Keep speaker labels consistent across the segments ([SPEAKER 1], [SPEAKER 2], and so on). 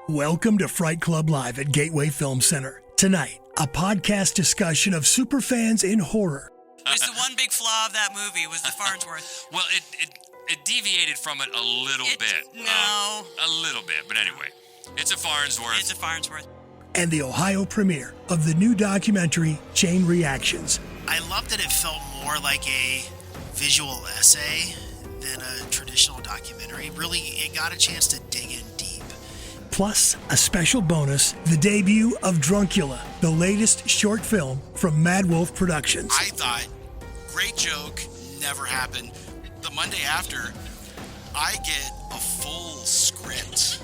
[SPEAKER 1] Welcome to Fright Club Live at Gateway Film Center. Tonight, a podcast discussion of superfans in horror.
[SPEAKER 2] It's the one big flaw of that movie was the Farnsworth.
[SPEAKER 3] Well, it deviated from it a little bit.
[SPEAKER 2] No.
[SPEAKER 3] A little bit, but anyway. It's a Farnsworth.
[SPEAKER 2] It's a Farnsworth.
[SPEAKER 1] And the Ohio premiere of the new documentary, Chain Reactions.
[SPEAKER 4] I love that it felt more like a visual essay than a traditional documentary. Really, it got a chance to dig in deep.
[SPEAKER 1] Plus, a special bonus, the debut of Druncula, the latest short film from Mad Wolf Productions.
[SPEAKER 4] I thought, great joke, never happened. The Monday after, I get a full script.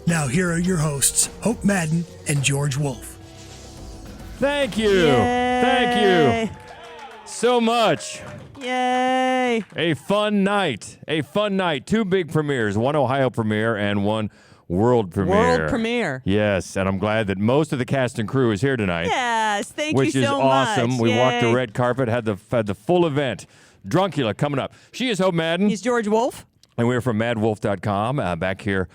[SPEAKER 1] Now here are your hosts, Hope Madden and George Wolf.
[SPEAKER 5] Thank you.
[SPEAKER 6] Yay.
[SPEAKER 5] Thank you so much.
[SPEAKER 6] Yay!
[SPEAKER 5] A fun night. Two big premieres, one Ohio premiere and one world premiere.
[SPEAKER 6] World premiere.
[SPEAKER 5] Yes, and I'm glad that most of the cast and crew is here tonight.
[SPEAKER 6] Yes, thank
[SPEAKER 5] which
[SPEAKER 6] you
[SPEAKER 5] is
[SPEAKER 6] so
[SPEAKER 5] awesome.
[SPEAKER 6] much.
[SPEAKER 5] We
[SPEAKER 6] Yay.
[SPEAKER 5] walked the red carpet, had the full event. Druncula coming up. She is Hope Madden.
[SPEAKER 6] He's George Wolf.
[SPEAKER 5] And we're from madwolf.com, back here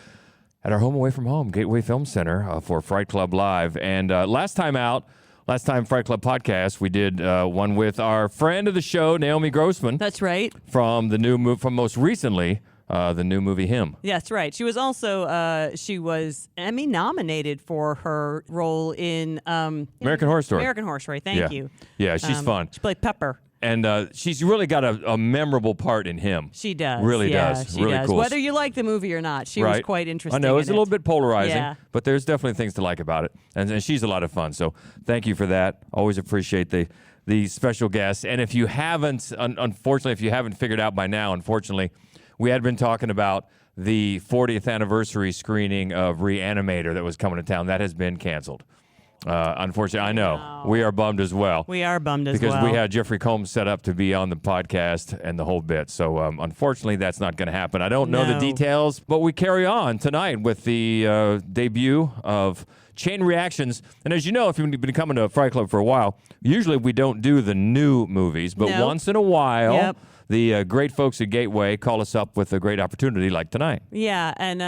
[SPEAKER 5] at our home away from home, Gateway Film Center, for Fright Club Live. And last time Fright Club podcast, we did one with our friend of the show, Naomi Grossman.
[SPEAKER 6] That's right.
[SPEAKER 5] From most recently, the new movie Him.
[SPEAKER 6] That's right. She was also she was Emmy nominated for her role in
[SPEAKER 5] American Horror Story.
[SPEAKER 6] American Horror Story. Thank you.
[SPEAKER 5] Yeah, she's fun.
[SPEAKER 6] She played Pepper.
[SPEAKER 5] And she's really got a memorable part in Him.
[SPEAKER 6] She does.
[SPEAKER 5] Really
[SPEAKER 6] yeah,
[SPEAKER 5] does.
[SPEAKER 6] She
[SPEAKER 5] really
[SPEAKER 6] does.
[SPEAKER 5] cool.
[SPEAKER 6] Whether you like the movie or not, she was quite interesting.
[SPEAKER 5] I know, it's
[SPEAKER 6] in
[SPEAKER 5] a little bit polarizing,
[SPEAKER 6] Yeah.
[SPEAKER 5] but there's definitely things to like about it. And she's a lot of fun. So thank you for that. Always appreciate the special guests. And if you haven't, unfortunately, if you haven't figured out by now, we had been talking about the 40th anniversary screening of Reanimator that was coming to town. That has been canceled. Unfortunately, I know. We are bummed as well.
[SPEAKER 6] We are bummed as
[SPEAKER 5] because
[SPEAKER 6] well.
[SPEAKER 5] we had Jeffrey Combs set up to be on the podcast and the whole bit. So unfortunately, that's not going to happen. I don't know the details, but we carry on tonight with the debut of Chain Reactions. And as you know, if you've been coming to Fright Club for a while, usually we don't do the new movies, but once in a while, the great folks at Gateway call us up with a great opportunity like tonight.
[SPEAKER 6] Yeah, and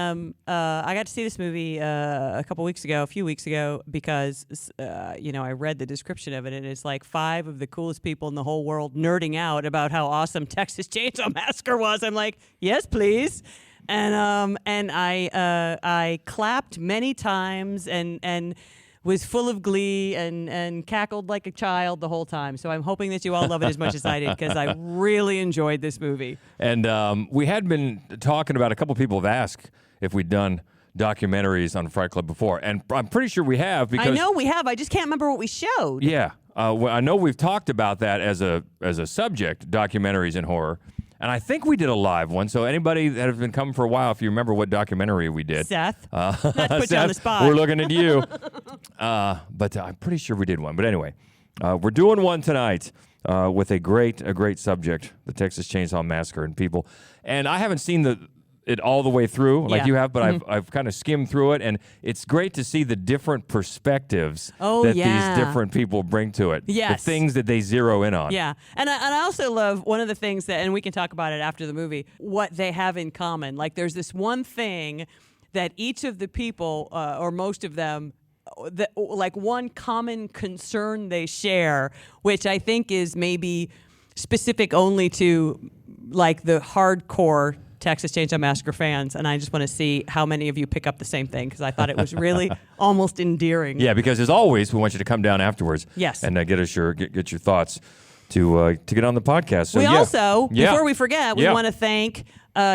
[SPEAKER 6] I got to see this movie a few weeks ago, because, I read the description of it, and it's like 5 of the coolest people in the whole world nerding out about how awesome Texas Chainsaw Massacre was. I'm like, yes, please. And I clapped many times and was full of glee and cackled like a child the whole time. So I'm hoping that you all love it as much as I did, because I really enjoyed this movie.
[SPEAKER 5] And we had been talking about, a couple people have asked if we'd done documentaries on Fright Club before. And I'm pretty sure we have. Because
[SPEAKER 6] I know we have. I just can't remember what we showed.
[SPEAKER 5] Yeah. I know we've talked about that as a subject, documentaries in horror. And I think we did a live one. So anybody that has been coming for a while, if you remember what documentary we did.
[SPEAKER 6] Seth, not to put
[SPEAKER 5] Seth,
[SPEAKER 6] you on the spot.
[SPEAKER 5] We're looking at you. But I'm pretty sure we did one. But anyway, we're doing one tonight with a great subject, the Texas Chainsaw Massacre and people. And I haven't seen it all the way through like you have, but I've kind of skimmed through it, and it's great to see the different perspectives that these different people bring to it.
[SPEAKER 6] Yes.
[SPEAKER 5] The things that they zero in on.
[SPEAKER 6] Yeah. And I also love one of the things that, and we can talk about it after the movie, what they have in common. Like, there's this one thing that each of the people, or most of them, like one common concern they share, which I think is maybe specific only to like the hardcore Texas Chainsaw Massacre fans, and I just want to see how many of you pick up the same thing, because I thought it was really almost endearing.
[SPEAKER 5] Yeah, because as always, we want you to come down afterwards.
[SPEAKER 6] Yes.
[SPEAKER 5] And get your thoughts to get on the podcast. So,
[SPEAKER 6] we also,
[SPEAKER 5] Yeah.
[SPEAKER 6] before we forget, we
[SPEAKER 5] Yeah.
[SPEAKER 6] want to thank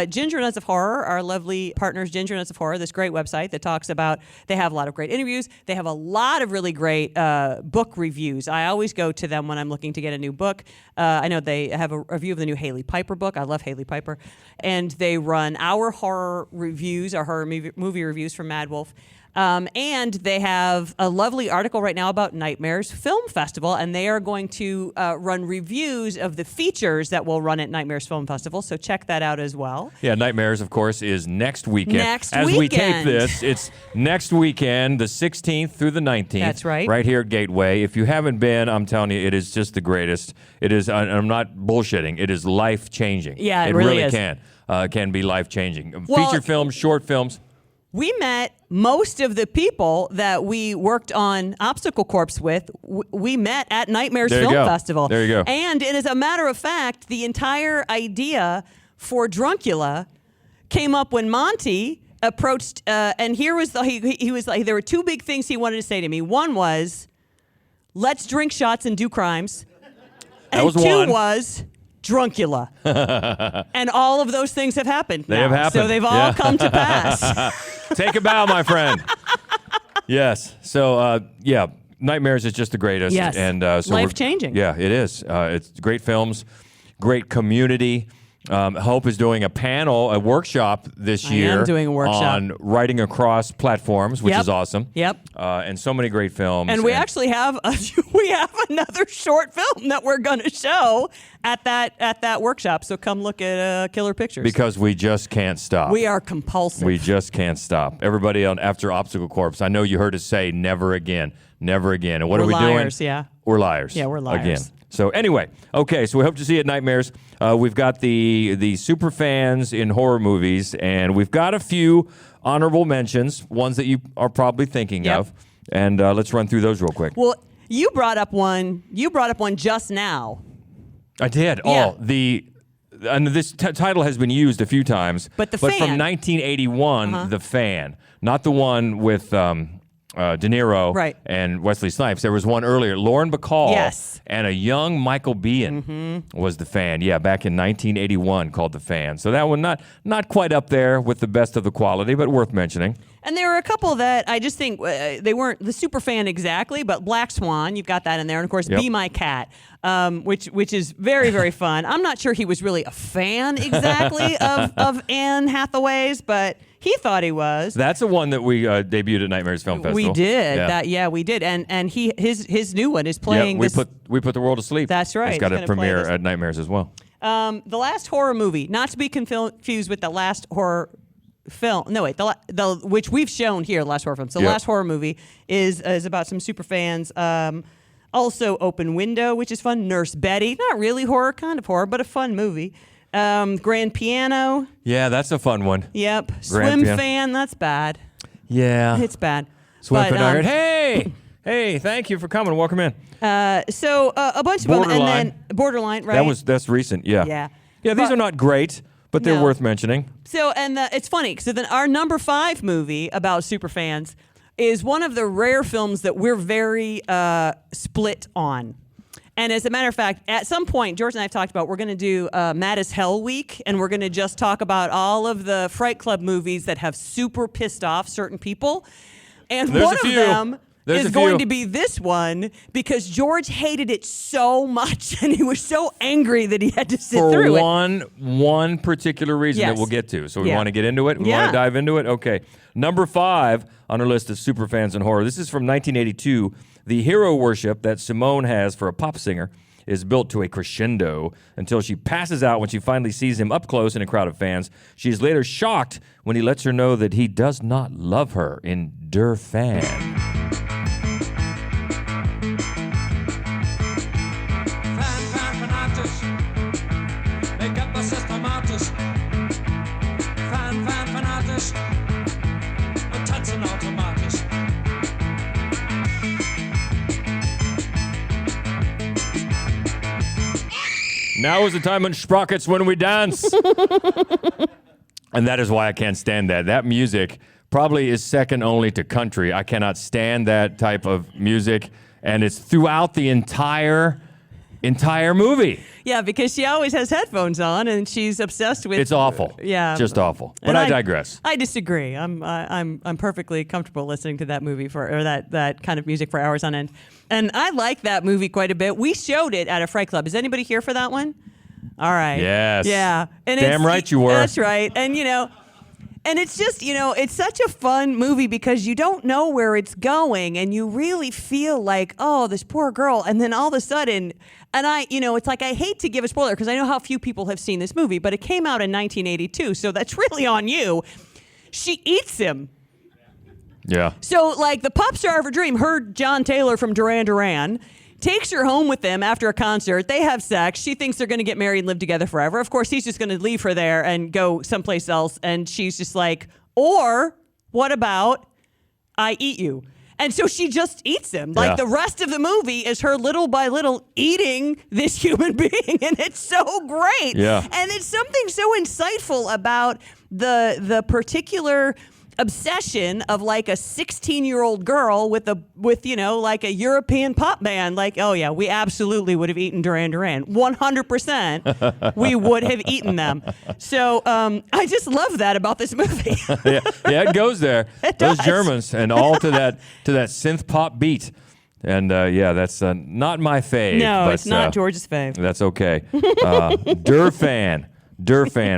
[SPEAKER 6] Ginger Nuts of Horror, our lovely partners, Ginger Nuts of Horror, this great website that talks about, they have a lot of great interviews. They have a lot of really great book reviews. I always go to them when I'm looking to get a new book. I know they have a review of the new Haley Piper book. I love Haley Piper. And they run our horror reviews, our horror movie reviews from Mad Wolf. And they have a lovely article right now about Nightmares Film Festival, and they are going to run reviews of the features that will run at Nightmares Film Festival, so check that out as well.
[SPEAKER 5] Yeah, Nightmares, of course, is next weekend.
[SPEAKER 6] As
[SPEAKER 5] we tape this, it's next weekend, the 16th through the 19th.
[SPEAKER 6] That's right.
[SPEAKER 5] Right here at Gateway. If you haven't been, I'm telling you, it is just the greatest. It is, I'm not bullshitting, it is life-changing.
[SPEAKER 6] Yeah, it really is.
[SPEAKER 5] Can be life-changing.
[SPEAKER 6] Well,
[SPEAKER 5] Feature films, short films.
[SPEAKER 6] we met most of the people that we worked on Obstacle Corps with. We met at Nightmares
[SPEAKER 5] There you
[SPEAKER 6] Film
[SPEAKER 5] go.
[SPEAKER 6] Festival.
[SPEAKER 5] There you go.
[SPEAKER 6] And as a matter of fact, the entire idea for Druncula came up when Monty approached, and here was he was like, there were two big things he wanted to say to me. One was, let's drink shots and do crimes.
[SPEAKER 5] That
[SPEAKER 6] And
[SPEAKER 5] was
[SPEAKER 6] two
[SPEAKER 5] one.
[SPEAKER 6] was Druncula. And all of those things have happened.
[SPEAKER 5] They
[SPEAKER 6] now.
[SPEAKER 5] have happened.
[SPEAKER 6] So they've all come to pass.
[SPEAKER 5] Take a bow, my friend. Yes. So, Nightmares is just the greatest.
[SPEAKER 6] Yes.
[SPEAKER 5] And so
[SPEAKER 6] Life-changing.
[SPEAKER 5] Yeah, it is. It's great films, great community. Hope is doing a workshop this
[SPEAKER 6] I am
[SPEAKER 5] year
[SPEAKER 6] doing a workshop.
[SPEAKER 5] on writing across platforms, which
[SPEAKER 6] Yep.
[SPEAKER 5] is awesome.
[SPEAKER 6] Yep.
[SPEAKER 5] And so many great films.
[SPEAKER 6] And we actually have another short film that we're going to show at that workshop. So come look at Killer Pictures.
[SPEAKER 5] because we just can't stop.
[SPEAKER 6] we are compulsive.
[SPEAKER 5] We just can't stop. Everybody on after Obstacle Corps, I know you heard us say never again, never again. And what
[SPEAKER 6] We're
[SPEAKER 5] are we
[SPEAKER 6] liars,
[SPEAKER 5] doing?
[SPEAKER 6] yeah.
[SPEAKER 5] We're liars.
[SPEAKER 6] Yeah, we're liars.
[SPEAKER 5] Again. So anyway, okay, so we hope to see you at Nightmares. We've got the super fans in horror movies, and we've got a few honorable mentions, ones that you are probably thinking
[SPEAKER 6] Yep.
[SPEAKER 5] of. And let's run through those real quick.
[SPEAKER 6] Well, you brought up one just now.
[SPEAKER 5] I did.
[SPEAKER 6] Yeah.
[SPEAKER 5] And this title has been used a few times.
[SPEAKER 6] But The
[SPEAKER 5] from
[SPEAKER 6] Fan.
[SPEAKER 5] 1981, The Fan, not the one with De Niro
[SPEAKER 6] Right.
[SPEAKER 5] and Wesley Snipes. There was one earlier, Lauren Bacall,
[SPEAKER 6] Yes.
[SPEAKER 5] and a young Michael Biehn was The Fan. Yeah, back in 1981, called The Fan. So that one not quite up there with the best of the quality, but worth mentioning.
[SPEAKER 6] And there were a couple that I just think they weren't the super fan exactly, but Black Swan, you've got that in there. And of course,
[SPEAKER 5] Yep.
[SPEAKER 6] Be My Cat, which is very, very fun. I'm not sure he was really a fan exactly of Anne Hathaway's, but he thought he was.
[SPEAKER 5] That's the one that we debuted at Nightmares Film Festival.
[SPEAKER 6] We did.
[SPEAKER 5] Yeah.
[SPEAKER 6] We did. And his new one is playing
[SPEAKER 5] we
[SPEAKER 6] this.
[SPEAKER 5] put the world to sleep.
[SPEAKER 6] That's right.
[SPEAKER 5] It's got
[SPEAKER 6] He's
[SPEAKER 5] a
[SPEAKER 6] gonna play
[SPEAKER 5] premiere
[SPEAKER 6] this.
[SPEAKER 5] at Nightmares as well.
[SPEAKER 6] The last horror movie, not to be confused with the last horror film. No, wait, the which we've shown here, the last horror film. So the
[SPEAKER 5] Yep.
[SPEAKER 6] last horror movie is about some super fans. Also, Open Window, which is fun. Nurse Betty, not really horror, kind of horror, but a fun movie. Grand Piano.
[SPEAKER 5] Yeah, that's a fun one.
[SPEAKER 6] Yep.
[SPEAKER 5] Grand
[SPEAKER 6] Swim
[SPEAKER 5] Piano.
[SPEAKER 6] Fan. That's bad.
[SPEAKER 5] Yeah.
[SPEAKER 6] It's bad.
[SPEAKER 5] Swim
[SPEAKER 6] But,
[SPEAKER 5] Fan. I heard, hey, thank you for coming. Welcome in.
[SPEAKER 6] So a bunch of them, and
[SPEAKER 5] Borderline.
[SPEAKER 6] then Borderline, right?
[SPEAKER 5] That's recent. Yeah.
[SPEAKER 6] Yeah.
[SPEAKER 5] Yeah, these
[SPEAKER 6] But-
[SPEAKER 5] are not great, but they're
[SPEAKER 6] No.
[SPEAKER 5] worth mentioning.
[SPEAKER 6] So, and it's funny. So then our number 5 movie about super fans is one of the rare films that we're very split on. And as a matter of fact, at some point, George and I have talked about we're going to do Mad as Hell Week, and we're going to just talk about all of the Fright Club movies that have super pissed off certain people. And
[SPEAKER 5] There's
[SPEAKER 6] one
[SPEAKER 5] a
[SPEAKER 6] of
[SPEAKER 5] few.
[SPEAKER 6] them
[SPEAKER 5] There's
[SPEAKER 6] is
[SPEAKER 5] a
[SPEAKER 6] going
[SPEAKER 5] few.
[SPEAKER 6] to be this one because George hated it so much, and he was so angry that he had to sit
[SPEAKER 5] For
[SPEAKER 6] through it.
[SPEAKER 5] one particular reason that
[SPEAKER 6] Yes.
[SPEAKER 5] we'll get to. So we
[SPEAKER 6] Yeah.
[SPEAKER 5] want to get into it? We
[SPEAKER 6] Yeah.
[SPEAKER 5] want to dive into it? Okay. Number 5 on our list of super fans in horror. This is from 1982. The hero worship that Simone has for a pop singer is built to a crescendo until she passes out when she finally sees him up close in a crowd of fans. She is later shocked when he lets her know that he does not love her in Der Fan.
[SPEAKER 7] Fanatisch. Ik heb dat systematisch. Fanatisch. Und tanzen automatisch.
[SPEAKER 5] Now is the time in Sprockets when we dance. And that is why I can't stand that. That music probably is second only to country. I cannot stand that type of music. And it's throughout the entire movie.
[SPEAKER 6] Yeah, because she always has headphones on, and she's obsessed with.
[SPEAKER 5] It's awful.
[SPEAKER 6] Yeah,
[SPEAKER 5] Just awful. But
[SPEAKER 6] And
[SPEAKER 5] I digress.
[SPEAKER 6] I disagree. I'm perfectly comfortable listening to that movie or that kind of music for hours on end, and I like that movie quite a bit. We showed it at a Fright Club. Is anybody here for that one? All right.
[SPEAKER 5] Yes.
[SPEAKER 6] Yeah. And
[SPEAKER 5] Damn right you were.
[SPEAKER 6] That's right. And and it's just, it's such a fun movie because you don't know where it's going and you really feel like, oh, this poor girl. And then all of a sudden, and it's like I hate to give a spoiler because I know how few people have seen this movie, but it came out in 1982. So that's really on you. She eats him.
[SPEAKER 5] Yeah.
[SPEAKER 6] So, like, the pop star of her dream, heard John Taylor from Duran Duran, takes her home with them after a concert. They have sex. She thinks they're going to get married and live together forever. Of course, he's just going to leave her there and go someplace else. And she's just like, or What about I eat you? And so she just eats him. Like the rest of the movie is her little by little eating this human being. And it's so great.
[SPEAKER 5] Yeah.
[SPEAKER 6] And it's something so insightful about the particular obsession of like a 16-year-old girl with like a European pop band. Like, oh yeah, we absolutely would have eaten Duran Duran. 100% we would have eaten them. So I just love that about this movie.
[SPEAKER 5] yeah, it goes there. Those
[SPEAKER 6] does.
[SPEAKER 5] Germans, and all to that synth pop beat. And that's not my fave.
[SPEAKER 6] No,
[SPEAKER 5] but,
[SPEAKER 6] it's not George's fave.
[SPEAKER 5] That's okay. Durfan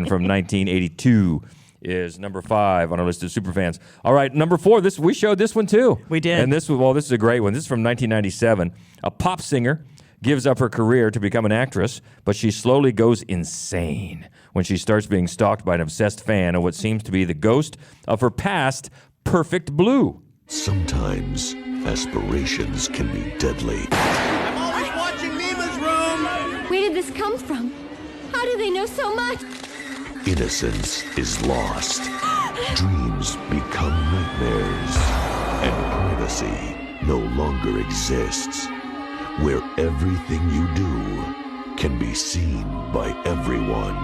[SPEAKER 5] from 1982. Is number 5 on our list of superfans. All right, number 4. We showed this one too.
[SPEAKER 6] We did.
[SPEAKER 5] And this is a great one. This is from 1997. A pop singer gives up her career to become an actress, but she slowly goes insane when she starts being stalked by an obsessed fan of what seems to be the ghost of her past, Perfect Blue.
[SPEAKER 8] Sometimes aspirations can be deadly.
[SPEAKER 9] I'm always watching Mima's room.
[SPEAKER 10] Where did this come from? How do they know so much?
[SPEAKER 8] Innocence is lost. Dreams become nightmares. And privacy no longer exists. Where everything you do can be seen by everyone.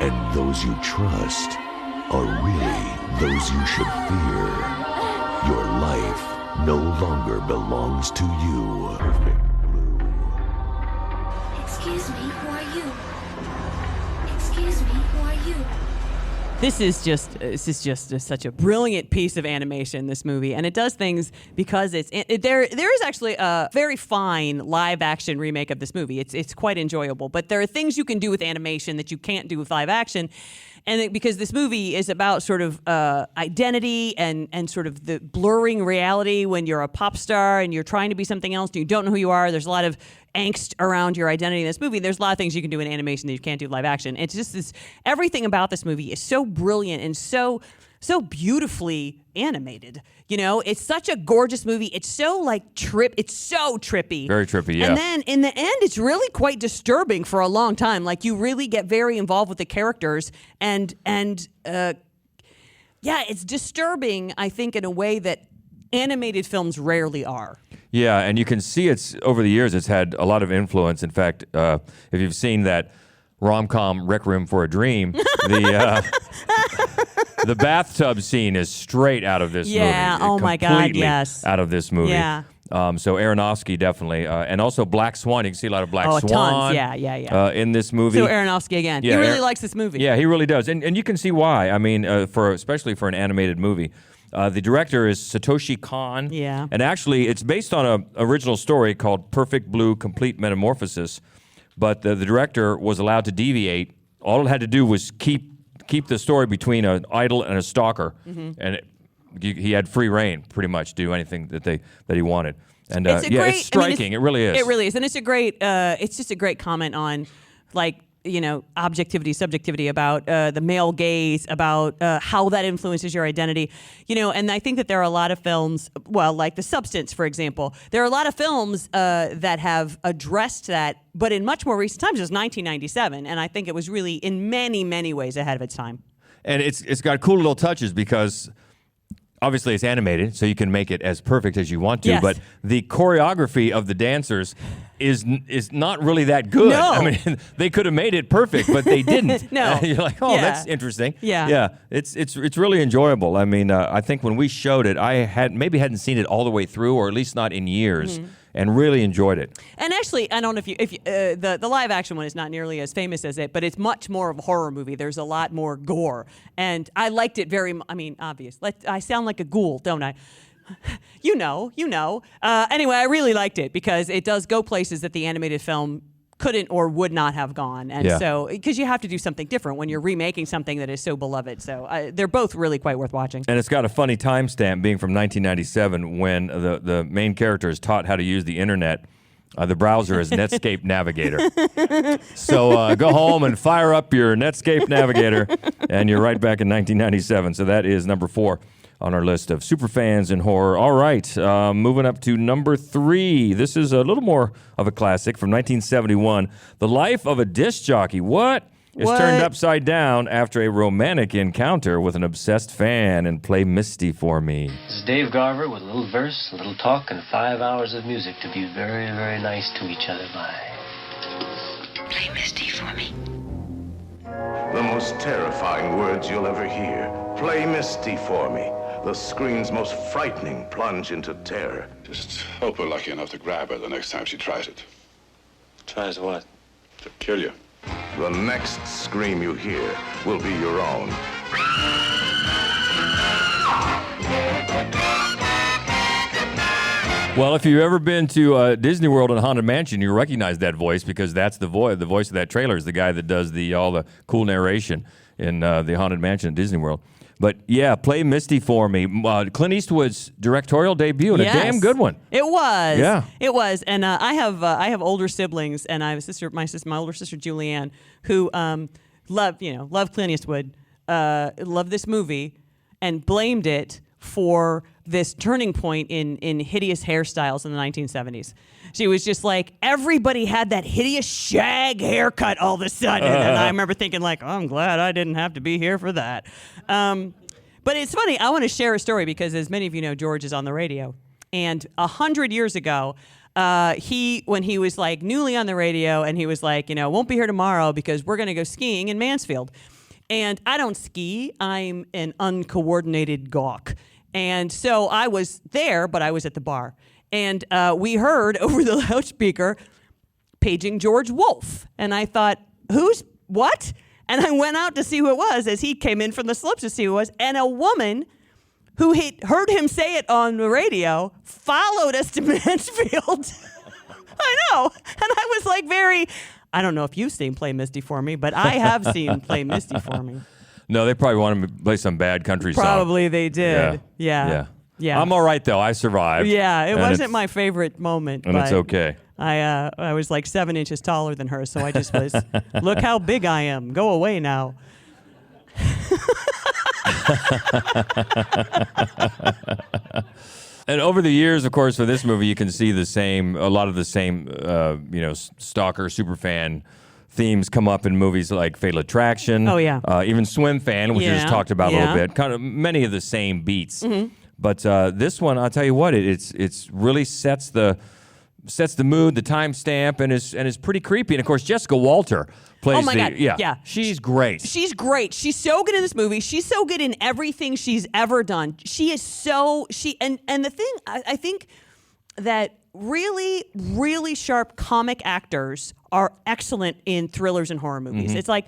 [SPEAKER 8] And those you trust are really those you should fear. Your life no longer belongs to you. Perfect Blue.
[SPEAKER 10] Excuse me, who are you? Excuse me, who are you?
[SPEAKER 6] This is just such a brilliant piece of animation, this movie, and it does things because there is actually a very fine live action remake of this movie. It's quite enjoyable, but there are things you can do with animation that you can't do with live action. And because this movie is about sort of identity and sort of the blurring reality when you're a pop star and you're trying to be something else and you don't know who you are. There's a lot of angst around your identity in this movie. There's a lot of things you can do in animation that you can't do live action. It's just everything about this movie is so brilliant and so beautifully animated. You know, it's such a gorgeous movie. It's so it's so trippy.
[SPEAKER 5] Very trippy, yeah.
[SPEAKER 6] And then in the end, it's really quite disturbing for a long time. Like you really get very involved with the characters and it's disturbing, I think, in a way that animated films rarely are.
[SPEAKER 5] Yeah, and you can see over the years it's had a lot of influence. In fact, if you've seen that rom-com Requiem for a Dream, the bathtub scene is straight out of this movie.
[SPEAKER 6] Yeah, oh my God,
[SPEAKER 5] Completely
[SPEAKER 6] yes.
[SPEAKER 5] out of this movie.
[SPEAKER 6] Yeah.
[SPEAKER 5] So Aronofsky definitely, and also Black Swan. You can see a lot of Black Swan.
[SPEAKER 6] Tons. Yeah.
[SPEAKER 5] In this movie.
[SPEAKER 6] So Aronofsky again.
[SPEAKER 5] Yeah,
[SPEAKER 6] he really likes this movie.
[SPEAKER 5] Yeah, he really does, and you can see why. I mean, especially for an animated movie. The director is Satoshi Kon.
[SPEAKER 6] Yeah.
[SPEAKER 5] And actually, it's based on an original story called Perfect Blue: Complete Metamorphosis. But the director was allowed to deviate. All it had to do was keep the story between an idol and a stalker, and he had free reign, pretty much, to do anything that he wanted. And
[SPEAKER 6] it's
[SPEAKER 5] striking. It really is.
[SPEAKER 6] It really is, and it's a great. It's just a great comment on, objectivity, subjectivity, about the male gaze, about how that influences your identity. And I think that there are a lot of films, like The Substance, for example. There are a lot of films that have addressed that, but in much more recent times. It was 1997, and I think it was really, in many, many ways, ahead of its time.
[SPEAKER 5] And it's got cool little touches because obviously it's animated, so you can make it as perfect as you want to.
[SPEAKER 6] Yes.
[SPEAKER 5] But the choreography of the dancers is not really that good.
[SPEAKER 6] No.
[SPEAKER 5] I mean, they could have made it perfect, but they didn't.
[SPEAKER 6] No.
[SPEAKER 5] You're like, that's interesting.
[SPEAKER 6] Yeah.
[SPEAKER 5] Yeah. It's really enjoyable. I mean, I think when we showed it, I hadn't seen it all the way through, or at least not in years. And really enjoyed it.
[SPEAKER 6] And actually, I don't know if the live action one is not nearly as famous as it, but it's much more of a horror movie. There's a lot more gore, and I liked it very. I mean, obvious. I sound like a ghoul, don't I? You know. Anyway, I really liked it because it does go places that the animated film couldn't or would not have gone. And so, because you have to do something different when you're remaking something that is so beloved. So they're both really quite worth watching.
[SPEAKER 5] And it's got a funny timestamp being from 1997 when the main character is taught how to use the internet. The browser is Netscape Navigator. So go home and fire up your Netscape Navigator, and you're right back in 1997. So that is number 4 on our list of superfans in horror. All right, moving up to number 3. This is a little more of a classic from 1971, The Life of a Disc Jockey. What? is turned upside down after a romantic encounter with an obsessed fan and Play Misty for Me.
[SPEAKER 11] This is Dave Garver with a little verse, a little talk, and 5 hours of music to be very, very nice to each other by.
[SPEAKER 10] Play Misty for me.
[SPEAKER 12] The most terrifying words you'll ever hear. Play Misty for me. The screen's most frightening plunge into terror.
[SPEAKER 13] Just hope we're lucky enough to grab her the next time she tries it.
[SPEAKER 11] Tries what?
[SPEAKER 13] To kill you.
[SPEAKER 12] The next scream you hear will be your own.
[SPEAKER 5] Well, if you've ever been to Disney World and Haunted Mansion, you recognize that voice because that's the voice of that trailer is the guy that does all the cool narration in the Haunted Mansion at Disney World. But yeah, Play Misty for Me. Clint Eastwood's directorial debut, and a damn good one.
[SPEAKER 6] It was.
[SPEAKER 5] Yeah,
[SPEAKER 6] it was. And I have older siblings, and I have a sister, my older sister Julianne, who loved Clint Eastwood, loved this movie, and blamed it for this turning point in hideous hairstyles in the 1970s. She was just like, everybody had that hideous shag haircut all of a sudden. And I remember thinking like, oh, I'm glad I didn't have to be here for that. But it's funny. I want to share a story because, as many of you know, George is on the radio. And 100 years ago, when he was like newly on the radio, and he was like, won't be here tomorrow because we're going to go skiing in Mansfield. And I don't ski. I'm an uncoordinated gawk. And so I was there, but I was at the bar. And we heard over the loudspeaker, paging George Wolfe. And I thought, what? And I went out to see who it was as he came in from the slopes to see who it was. And a woman who had heard him say it on the radio followed us to Mansfield. I know. And I was like I don't know if you've seen Play Misty for Me, but I have seen Play Misty for Me.
[SPEAKER 5] No, they probably wanted to play some bad country song.
[SPEAKER 6] Probably they did. Yeah.
[SPEAKER 5] I'm all right, though. I survived.
[SPEAKER 6] Yeah, it wasn't my favorite moment.
[SPEAKER 5] And it's okay.
[SPEAKER 6] I was like 7 inches taller than her, so I just was, look how big I am. Go away now.
[SPEAKER 5] And over the years, of course, for this movie, you can see a lot of the same, stalker, superfan themes come up in movies like Fatal Attraction.
[SPEAKER 6] Oh, yeah.
[SPEAKER 5] Even Swim Fan, which we just talked about a little bit. Kind of many of the same beats. Mm-hmm. But this one, I'll tell you what, it's really sets the mood, the timestamp, and is pretty creepy. And of course, Jessica Walter plays
[SPEAKER 6] oh my God. Yeah.
[SPEAKER 5] She's great.
[SPEAKER 6] She's great. She's so good in this movie. She's so good in everything she's ever done. She is and the thing, I think that really, really sharp comic actors are excellent in thrillers and horror movies. Mm-hmm. It's like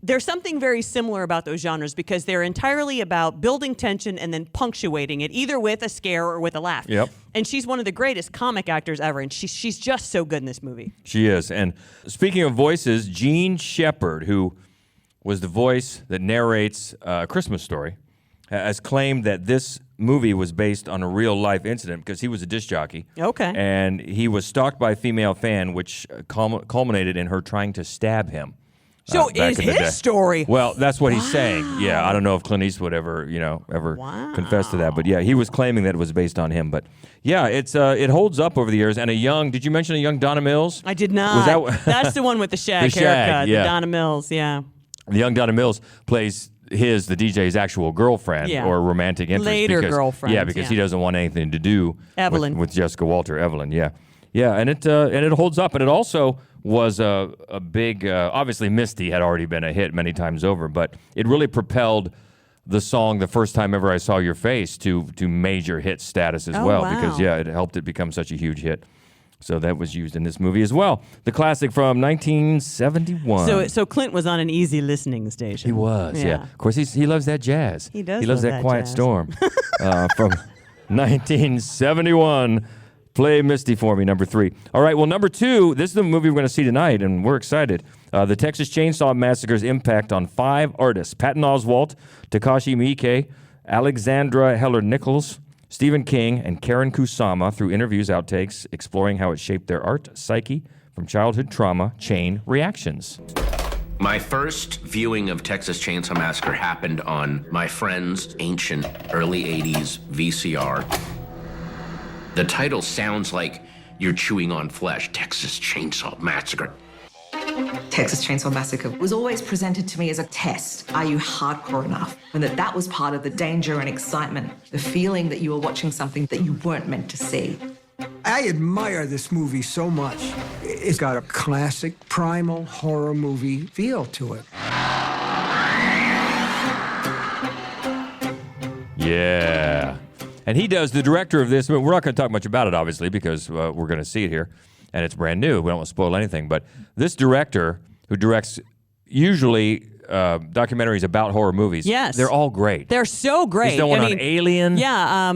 [SPEAKER 6] there's something very similar about those genres because they're entirely about building tension and then punctuating it either with a scare or with a laugh.
[SPEAKER 5] Yep.
[SPEAKER 6] And she's one of the greatest comic actors ever, and she's just so good in this movie.
[SPEAKER 5] She is. And speaking of voices, Gene Shepard, who was the voice that narrates A Christmas Story, has claimed that this movie was based on a real-life incident because he was a disc jockey.
[SPEAKER 6] Okay.
[SPEAKER 5] And he was stalked by a female fan, which culminated in her trying to stab him.
[SPEAKER 6] So is his story.
[SPEAKER 5] Well, that's what he's saying. Yeah, I don't know if Clint Eastwood ever confessed to that, but yeah, he was claiming that it was based on him. But yeah, it holds up over the years. And did you mention a young Donna Mills?
[SPEAKER 6] I did not. That's the one with the shag haircut, the Donna Mills, yeah.
[SPEAKER 5] The young Donna Mills plays the DJ's actual girlfriend or romantic interest.
[SPEAKER 6] Later girlfriend.
[SPEAKER 5] Yeah, because he doesn't want anything to do with Jessica Walter, Evelyn, yeah. Yeah, and it holds up, and it also was a big, obviously Misty had already been a hit many times over, but it really propelled the song The First Time Ever I Saw Your Face to major hit status as well, because it helped it become such a huge hit. So that was used in this movie as well. The classic from 1971.
[SPEAKER 6] So Clint was on an easy listening station.
[SPEAKER 5] He was, yeah. Of course, he loves that jazz.
[SPEAKER 6] He does.
[SPEAKER 5] He loves
[SPEAKER 6] love
[SPEAKER 5] that Quiet
[SPEAKER 6] jazz.
[SPEAKER 5] Storm from 1971. Play Misty for me, number 3. All right, well, number 2, this is the movie we're going to see tonight, and we're excited. The Texas Chainsaw Massacre's impact on 5 artists: Patton Oswalt, Takashi Miike, Alexandra Heller-Nichols, Stephen King, and Karen Kusama through interviews, outtakes, exploring how it shaped their art, psyche, from childhood trauma, chain reactions.
[SPEAKER 14] My first viewing of Texas Chainsaw Massacre happened on my friend's ancient early 80s VCR. The title sounds like you're chewing on flesh. Texas Chainsaw Massacre.
[SPEAKER 15] Texas Chainsaw Massacre was always presented to me as a test. Are you hardcore enough? And that was part of the danger and excitement, the feeling that you were watching something that you weren't meant to see.
[SPEAKER 16] I admire this movie so much. It's got a classic, primal horror movie feel to it.
[SPEAKER 5] Yeah. And he does, the director of this, we're not going to talk much about it, obviously, because we're going to see it here, and it's brand new. We don't want to spoil anything. But this director, who directs usually documentaries about horror movies,
[SPEAKER 6] yes,
[SPEAKER 5] they're all great.
[SPEAKER 6] They're so great.
[SPEAKER 5] He's done one on Alien,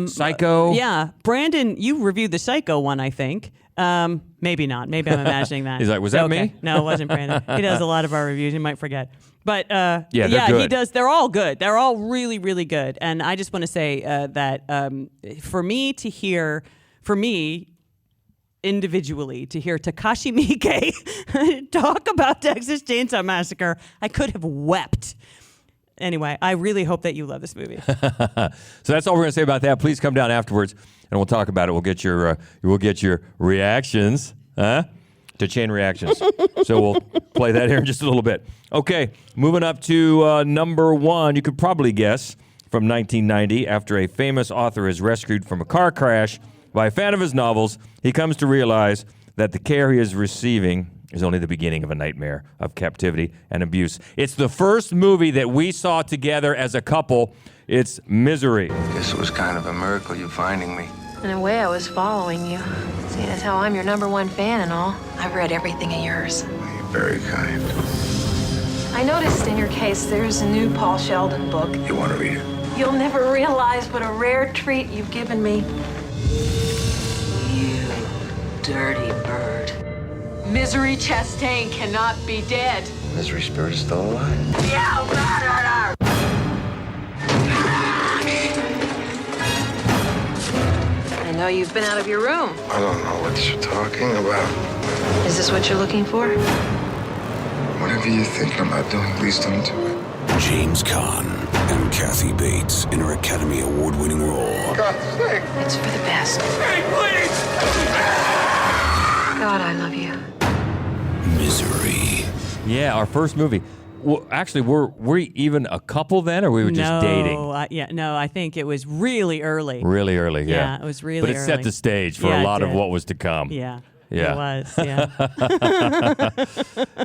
[SPEAKER 5] Psycho.
[SPEAKER 6] Yeah. Brandon, you reviewed the Psycho one, I think. Maybe not. Maybe I'm imagining that.
[SPEAKER 5] He's like, was that me?
[SPEAKER 6] No, it wasn't Brandon. He does a lot of our reviews. You might forget. But
[SPEAKER 5] yeah,
[SPEAKER 6] he does. They're all good. They're all really, really good. And I just want to say that for me individually, to hear Takashi Miike talk about Texas Chainsaw Massacre, I could have wept. Anyway, I really hope that you love this movie.
[SPEAKER 5] So that's all we're going to say about that. Please come down afterwards, and we'll talk about it. We'll get your reactions, to Chain Reactions. So we'll play that here in just a little bit. Okay, moving up to number one. You could probably guess, from 1990, after a famous author is rescued from a car crash by a fan of his novels, he comes to realize that the care he is receiving is only the beginning of a nightmare of captivity and abuse. It's the first movie that we saw together as a couple. It's Misery.
[SPEAKER 17] Guess it was kind of a miracle you finding me.
[SPEAKER 18] In a way, I was following you. Seeing as how I'm your #1 fan and all, I've read everything of yours.
[SPEAKER 17] You're very kind.
[SPEAKER 18] I noticed in your case there's a new Paul Sheldon book.
[SPEAKER 17] You want to read it?
[SPEAKER 18] You'll never realize what a rare treat you've given me. You dirty bird. Misery Chastain cannot be dead.
[SPEAKER 17] Misery Spirit is still alive.
[SPEAKER 18] You murdered her! I know you've been out of your room.
[SPEAKER 17] I don't know what you're talking about.
[SPEAKER 18] Is this what you're looking for?
[SPEAKER 17] Whatever you're thinking about doing, please don't do it.
[SPEAKER 19] James Caan and Kathy Bates in her Academy Award-winning role.
[SPEAKER 17] God's sake.
[SPEAKER 18] It's for the best.
[SPEAKER 17] Hey, please!
[SPEAKER 18] God, I love you.
[SPEAKER 19] Misery.
[SPEAKER 5] Yeah, our first movie. Well, actually, were we even a couple then, or we were just dating?
[SPEAKER 6] No, I think it was really early.
[SPEAKER 5] Really early, yeah.
[SPEAKER 6] Yeah, it was really early.
[SPEAKER 5] But it set the stage for a lot of what was to come.
[SPEAKER 6] Yeah.
[SPEAKER 5] Yeah.
[SPEAKER 6] It was, yeah.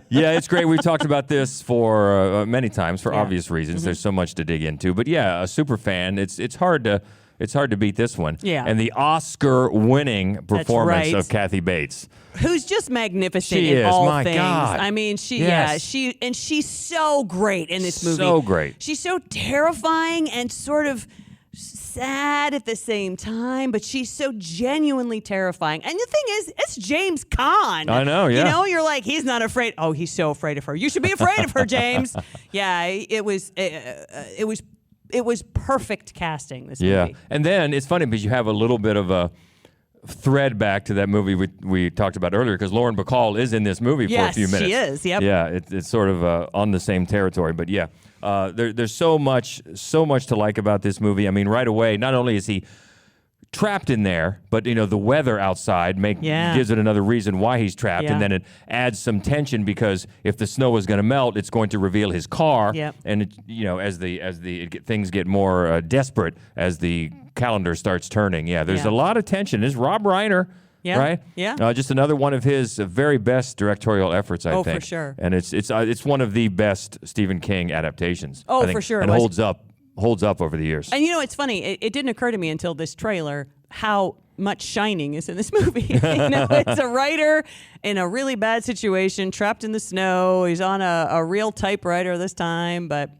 [SPEAKER 5] Yeah, it's great. We've talked about this for many times for obvious reasons.
[SPEAKER 6] Mm-hmm.
[SPEAKER 5] There's so much to dig into. But yeah, a super fan. It's hard to beat this one.
[SPEAKER 6] Yeah.
[SPEAKER 5] And the Oscar-winning performance
[SPEAKER 6] right.
[SPEAKER 5] of Kathy Bates.
[SPEAKER 6] Who's just magnificent
[SPEAKER 5] She
[SPEAKER 6] in
[SPEAKER 5] is,
[SPEAKER 6] all
[SPEAKER 5] my
[SPEAKER 6] things.
[SPEAKER 5] God.
[SPEAKER 6] I mean,
[SPEAKER 5] Yes.
[SPEAKER 6] she's so great in this movie.
[SPEAKER 5] So great.
[SPEAKER 6] She's so terrifying and sort of sad at the same time, but she's so genuinely terrifying. And the thing is, it's James Caan.
[SPEAKER 5] I know, yeah.
[SPEAKER 6] You know, you're like, he's not afraid. Oh, he's so afraid of her. You should be afraid of her, James. Yeah, it was perfect casting, this movie.
[SPEAKER 5] Yeah. And then it's funny because you have a little bit of a thread back to that movie we talked about earlier, because Lauren Bacall is in this movie for a few minutes.
[SPEAKER 6] Yes, she is. Yep.
[SPEAKER 5] Yeah, it's sort of on the same territory. But yeah, there's so much to like about this movie. I mean, right away, not only is he trapped in there, but the weather outside gives it another reason why he's trapped, and then it adds some tension because if the snow is going to melt, it's going to reveal his car.
[SPEAKER 6] Yep.
[SPEAKER 5] And as things get more desperate as the calendar starts turning. Yeah, there's a lot of tension. This is Rob Reiner.
[SPEAKER 6] Yeah.
[SPEAKER 5] Right?
[SPEAKER 6] Yeah.
[SPEAKER 5] Just another one of his very best directorial efforts, I think.
[SPEAKER 6] Oh, for sure.
[SPEAKER 5] And it's one of the best Stephen King adaptations.
[SPEAKER 6] Oh,
[SPEAKER 5] I think,
[SPEAKER 6] for sure.
[SPEAKER 5] And holds up over the years.
[SPEAKER 6] And it's funny. It didn't occur to me until this trailer how much Shining is in this movie. It's a writer in a really bad situation, trapped in the snow. He's on a real typewriter this time, but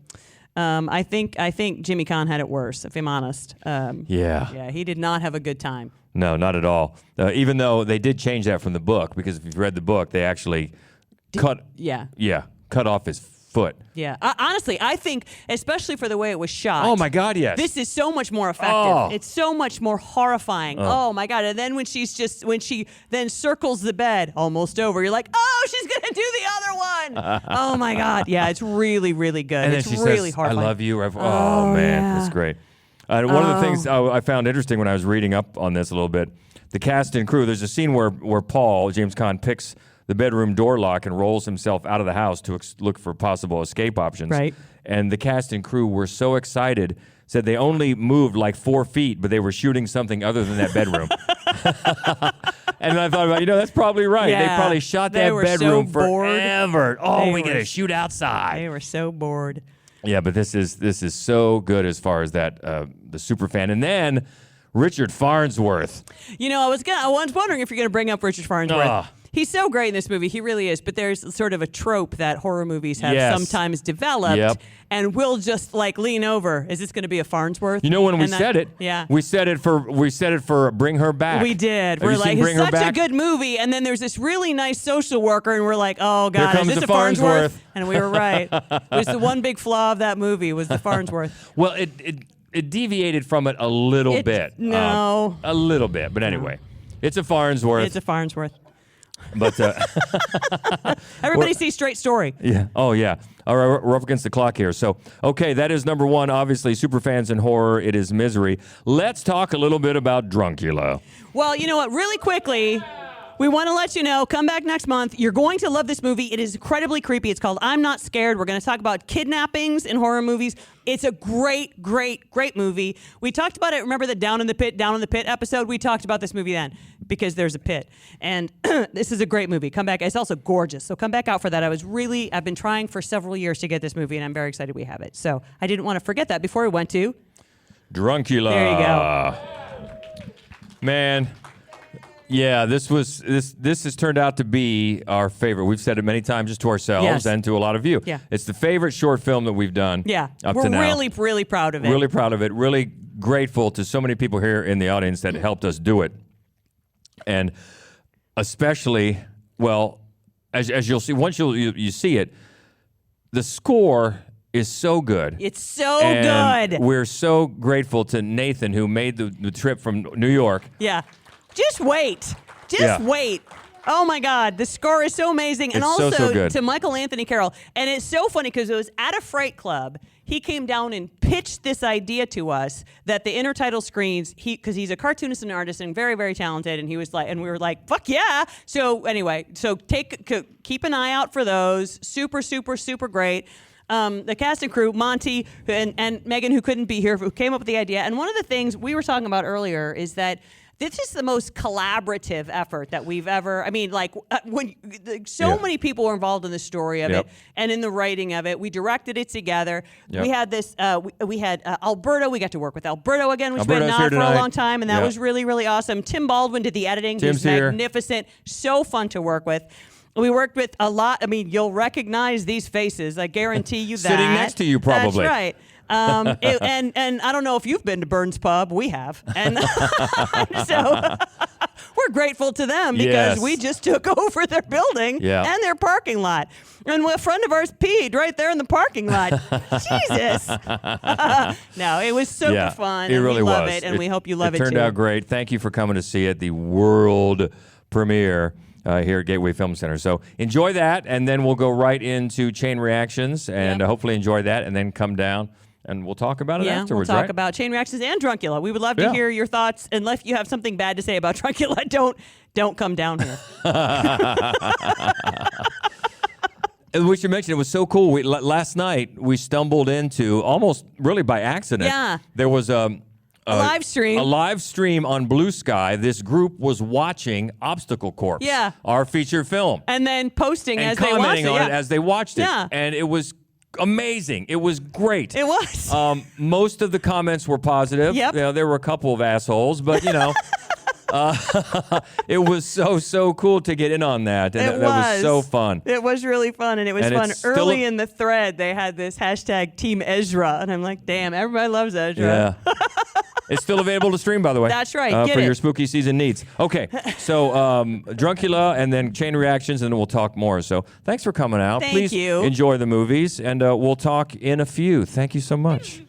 [SPEAKER 6] I think Jimmy Caan had it worse, if I'm honest. Yeah, he did not have a good time.
[SPEAKER 5] No, not at all. Even though they did change that from the book, because if you've read the book, they actually cut off his foot.
[SPEAKER 6] Yeah. Honestly, I think, especially for the way it was shot.
[SPEAKER 5] Oh, my God, yes.
[SPEAKER 6] This is so much more effective.
[SPEAKER 5] Oh.
[SPEAKER 6] It's so much more horrifying. Oh, my God. And then when she then circles the bed, almost over, you're like, oh, she's going to do the other one. Oh, my God. Yeah, it's really, really good.
[SPEAKER 5] And
[SPEAKER 6] it's
[SPEAKER 5] then she
[SPEAKER 6] really
[SPEAKER 5] says,
[SPEAKER 6] horrifying.
[SPEAKER 5] I love you. Oh, man.
[SPEAKER 6] yeah.
[SPEAKER 5] That's great. One of the things I found interesting when I was reading up on this a little bit, the cast and crew, there's a scene where Paul, James Caan, picks the bedroom door lock and rolls himself out of the house to look for possible escape options.
[SPEAKER 6] Right.
[SPEAKER 5] And the cast and crew were so excited, said they only moved like 4 feet, but they were shooting something other than that bedroom. And I thought about, that's probably right.
[SPEAKER 6] Yeah,
[SPEAKER 5] they probably shot that bedroom
[SPEAKER 6] so
[SPEAKER 5] forever. Oh, we got to shoot outside.
[SPEAKER 6] They were so bored.
[SPEAKER 5] Yeah, but this is so good as far as that the super fan. And then Richard Farnsworth.
[SPEAKER 6] I was wondering if you're going to bring up Richard Farnsworth. He's so great in this movie. He really is. But there's sort of a trope that horror movies have sometimes developed, and we'll just lean over. Is this going to be a Farnsworth?
[SPEAKER 5] When we said it, we said it for Bring Her Back.
[SPEAKER 6] We did.
[SPEAKER 5] We're like,
[SPEAKER 6] it's such a good movie. And then there's this really nice social worker, and we're like, oh God, is this a Farnsworth? And we were right. It was the one big flaw of that movie was the Farnsworth.
[SPEAKER 5] Well, it deviated from it a little bit.
[SPEAKER 6] No,
[SPEAKER 5] a little bit. But anyway, it's a Farnsworth.
[SPEAKER 6] It's a Farnsworth.
[SPEAKER 5] But
[SPEAKER 6] everybody sees Straight Story.
[SPEAKER 5] Yeah. Oh, yeah. All right, we're up against the clock here. So, okay, that is number one. Obviously, super fans in horror. It is Misery. Let's talk a little bit about Druncula.
[SPEAKER 6] Well, you know what? Really quickly, we want to let you know, come back next month. You're going to love this movie. It is incredibly creepy. It's called I'm Not Scared. We're going to talk about kidnappings in horror movies. It's a great, great, great movie. We talked about it. Remember the Down in the Pit episode? We talked about this movie then because there's a pit. And this is a great movie. Come back. It's also gorgeous. So come back out for that. I've been trying for several years to get this movie, and I'm very excited we have it. So I didn't want to forget that before we went to
[SPEAKER 5] Druncula.
[SPEAKER 6] There you go.
[SPEAKER 5] Man. Yeah, this has turned out to be our favorite. We've said it many times just to ourselves and to a lot of you.
[SPEAKER 6] Yeah.
[SPEAKER 5] It's the favorite short film that we've done up to now.
[SPEAKER 6] We're really, really proud of it.
[SPEAKER 5] Really proud of it. Really grateful to so many people here in the audience that helped us do it. And especially, well, as you'll see, once you see it, the score is so good.
[SPEAKER 6] It's so good.
[SPEAKER 5] We're so grateful to Nathan, who made the trip from New York.
[SPEAKER 6] Yeah. Just wait. Wait. Oh, my God. The score is so amazing. And
[SPEAKER 5] it's
[SPEAKER 6] also
[SPEAKER 5] so good.
[SPEAKER 6] to Michael Anthony Carroll. And it's so funny because it was at a Fright Club. He came down and pitched this idea to us that the intertitle screens, because he's a cartoonist and artist and very, very talented. And he was like, and we were like, fuck yeah. So anyway, keep an eye out for those. Super, super, super great. The cast and crew, Monty and Megan, who couldn't be here, who came up with the idea. And one of the things we were talking about earlier is that this is the most collaborative effort that we've ever. I mean, many people were involved in the story of it and in the writing of it. We directed it together. We had this. We had Alberto. We got to work with Alberto again, which we had not for a long time, and that was really, really awesome. Tim Baldwin did the editing.
[SPEAKER 5] Tim's
[SPEAKER 6] He's magnificent. So fun to work with. We worked with a lot. I mean, you'll recognize these faces. I guarantee you that.
[SPEAKER 5] Sitting next to you, probably.
[SPEAKER 6] That's right. And I don't know if you've been to Burns Pub. We have. And so we're grateful to them because we just took over their building and their parking lot. And a friend of ours peed right there in the parking lot. Jesus. No, it was super fun.
[SPEAKER 5] It really
[SPEAKER 6] we love
[SPEAKER 5] was.
[SPEAKER 6] It, and we hope you love it too.
[SPEAKER 5] It turned out great. Thank you for coming to see it. The world premiere here at Gateway Film Center. So enjoy that, and then we'll go right into Chain Reactions, and hopefully enjoy that, and then come down. And we'll talk about it afterwards,
[SPEAKER 6] we'll talk about Chain Reactions and Druncula. We would love to hear your thoughts. Unless you have something bad to say about Druncula, don't come down here.
[SPEAKER 5] And we should mention, it was so cool. Last night, we stumbled into, almost really by accident, there was a
[SPEAKER 6] live stream.
[SPEAKER 5] A live stream on Blue Sky. This group was watching Obstacle Corps, our feature film.
[SPEAKER 6] And then posting
[SPEAKER 5] and
[SPEAKER 6] as they watched it.
[SPEAKER 5] commenting on it as they watched it. And it was amazing. It was great.
[SPEAKER 6] It was.
[SPEAKER 5] Most of the comments were positive.
[SPEAKER 6] Yep.
[SPEAKER 5] There were a couple of assholes, but it was so cool to get in on that. And that was so fun.
[SPEAKER 6] It was really fun, and it was fun. Early in the thread, they had this hashtag Team Ezra, and I'm like, damn, everybody loves Ezra.
[SPEAKER 5] Yeah. It's still available to stream, by the way.
[SPEAKER 6] That's right.
[SPEAKER 5] For your spooky season needs. Okay, so Druncula and then Chain Reactions, and then we'll talk more. So thanks for coming out.
[SPEAKER 6] Thank you.
[SPEAKER 5] Please enjoy the movies, and we'll talk in a few. Thank you so much.